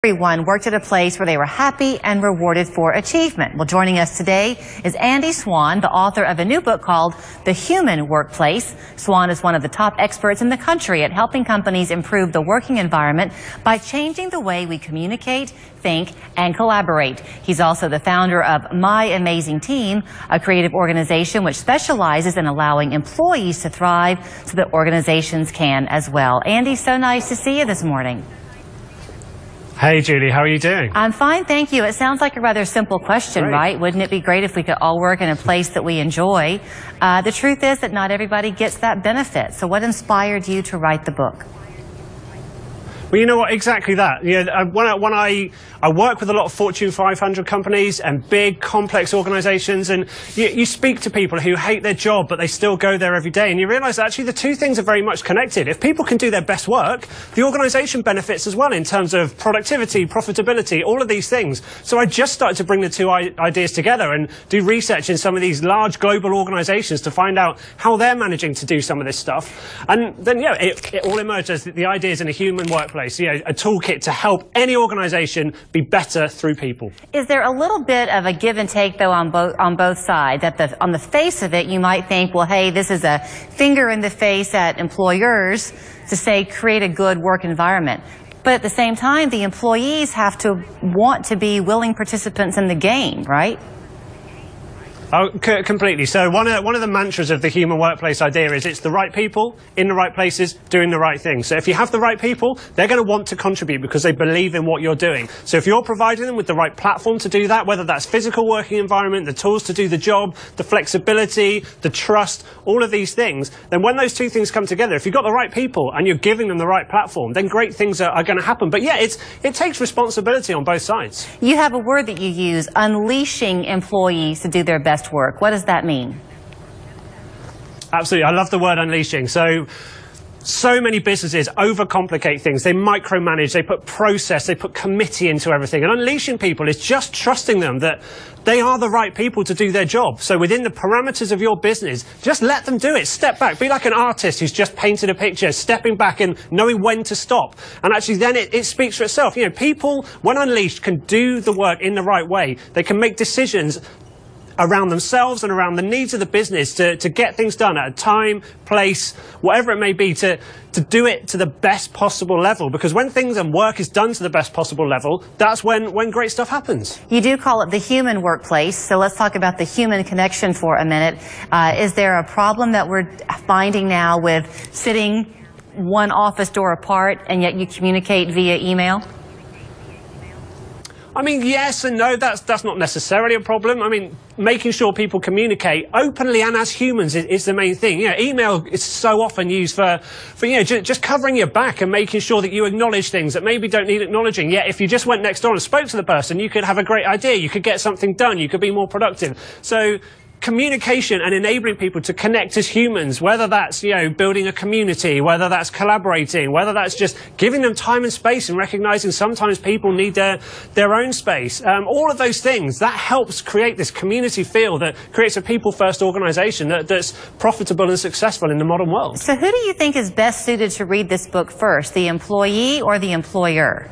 Everyone worked at a place where they were happy and rewarded for achievement. Well, joining us today is Swann, the author of a new book called The Human Workplace. Swann is one of the top experts in the country at helping companies improve the working environment by changing the way we communicate, think, and collaborate. He's also the founder of My Amazing Team, a creative organization which specializes in allowing employees to thrive so that organizations can as well. Andy, so nice to see you this morning. Hey, Julie, how are you doing? I'm fine, thank you. It sounds like a rather simple question, right? Wouldn't it be great if we could all work in a place that we enjoy? The truth is that not everybody gets that benefit. So what inspired you to write the book? Well, you know what, exactly that. You know, when I work with a lot of Fortune 500 companies and big, complex organizations, and you speak to people who hate their job, but they still go there every day, and you realize that actually the two things are very much connected. If people can do their best work, the organization benefits as well in terms of productivity, profitability, all of these things. So I just started to bring the two ideas together and do research in some of these large global organizations to find out how they're managing to do some of this stuff. And then, yeah, it all emerged as the ideas in a human workplace. You know, a toolkit to help any organization be better through people. Is there a little bit of a give and take, though, on both sides? That on the face of it, you might think, well, hey, this is a finger in the face at employers to say create a good work environment. But at the same time, the employees have to want to be willing participants in the game, right? Oh, completely. So one of the mantras of the human workplace idea is it's the right people in the right places doing the right thing. So if you have the right people, they're going to want to contribute because they believe in what you're doing. So if you're providing them with the right platform to do that, whether that's physical working environment, the tools to do the job, the flexibility, the trust, all of these things, then when those two things come together, if you've got the right people and you're giving them the right platform, then great things are going to happen. But yeah, it takes responsibility on both sides. You have a word that you use, unleashing employees to do their best work. What does that mean? Absolutely. I love the word unleashing. So many businesses overcomplicate things. They micromanage, they put process, they put committee into everything. And unleashing people is just trusting them that they are the right people to do their job. So within the parameters of your business, just let them do it. Step back. Be like an artist who's just painted a picture, stepping back and knowing when to stop. And actually then it speaks for itself. You know, people, when unleashed, can do the work in the right way. They can make decisions around themselves and around the needs of the business to get things done at a time, place, whatever it may be, to do it to the best possible level. Because when things and work is done to the best possible level, that's when great stuff happens. You do call it the human workplace, so let's talk about the human connection for a minute. Is there a problem that we're finding now with sitting one office door apart and yet you communicate via email? I mean, yes and no, that's not necessarily a problem. I mean, making sure people communicate openly and as humans is the main thing. You know, email is so often used for you know, just covering your back and making sure that you acknowledge things that maybe don't need acknowledging. Yet if you just went next door and spoke to the person, you could have a great idea. You could get something done. You could be more productive. So communication and enabling people to connect as humans, whether that's, you know, building a community, whether that's collaborating, whether that's just giving them time and space and recognizing sometimes people need their own space. All of those things, that helps create this community feel that creates a people-first organization that's profitable and successful in the modern world. So who do you think is best suited to read this book first, the employee or the employer?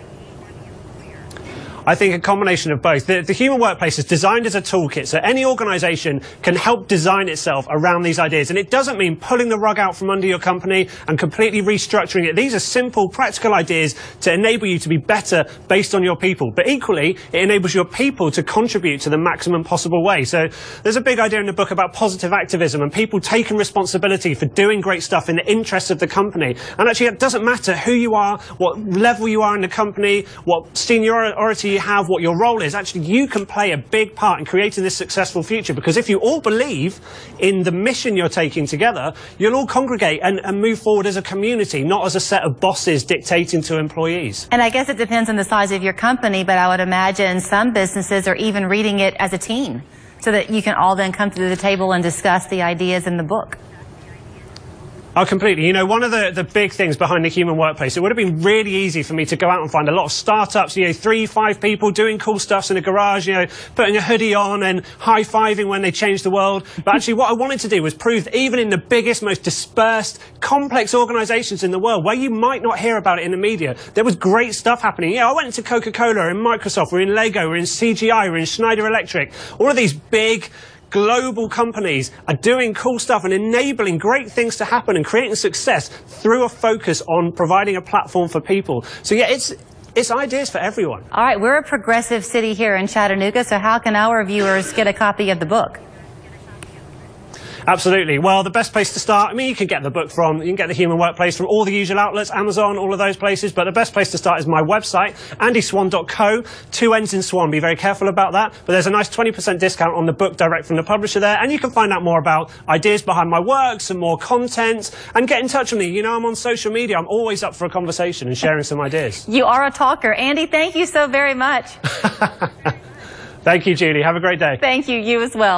I think a combination of both. The human workplace is designed as a toolkit, so any organization can help design itself around these ideas. And it doesn't mean pulling the rug out from under your company and completely restructuring it. These are simple, practical ideas to enable you to be better based on your people. But equally, it enables your people to contribute to the maximum possible way. So there's a big idea in the book about positive activism and people taking responsibility for doing great stuff in the interests of the company. And actually, it doesn't matter who you are, what level you are in the company, what seniority you have, what your role is. Actually, you can play a big part in creating this successful future, because if you all believe in the mission you're taking together, you'll all congregate and move forward as a community, not as a set of bosses dictating to employees. And I guess it depends on the size of your company, but I would imagine some businesses are even reading it as a team, so that you can all then come to the table and discuss the ideas in the book. Oh, completely. You know, one of the big things behind the human workplace, it would have been really easy for me to go out and find a lot of startups, you know, 3-5 people doing cool stuff in a garage, you know, putting a hoodie on and high-fiving when they change the world. But actually what I wanted to do was prove that even in the biggest, most dispersed, complex organizations in the world, where you might not hear about it in the media, there was great stuff happening. Yeah, I went into Coca-Cola and Microsoft, we're in Lego, we're in CGI, we're in Schneider Electric. All of these big global companies are doing cool stuff and enabling great things to happen and creating success through a focus on providing a platform for people. So yeah, it's ideas for everyone. All right, we're a progressive city here in Chattanooga, so how can our viewers get a copy of the book? Absolutely. Well, the best place to start, I mean, you can get the book you can get The Human Workplace from all the usual outlets, Amazon, all of those places, but the best place to start is my website, andyswann.co, 2 N's in Swan. Be very careful about that, but there's a nice 20% discount on the book direct from the publisher there, and you can find out more about ideas behind my work, some more content, and get in touch with me. You know, I'm on social media. I'm always up for a conversation and sharing some ideas. You are a talker. Andy, thank you so very much. Thank you, Julie. Have a great day. Thank you. You as well.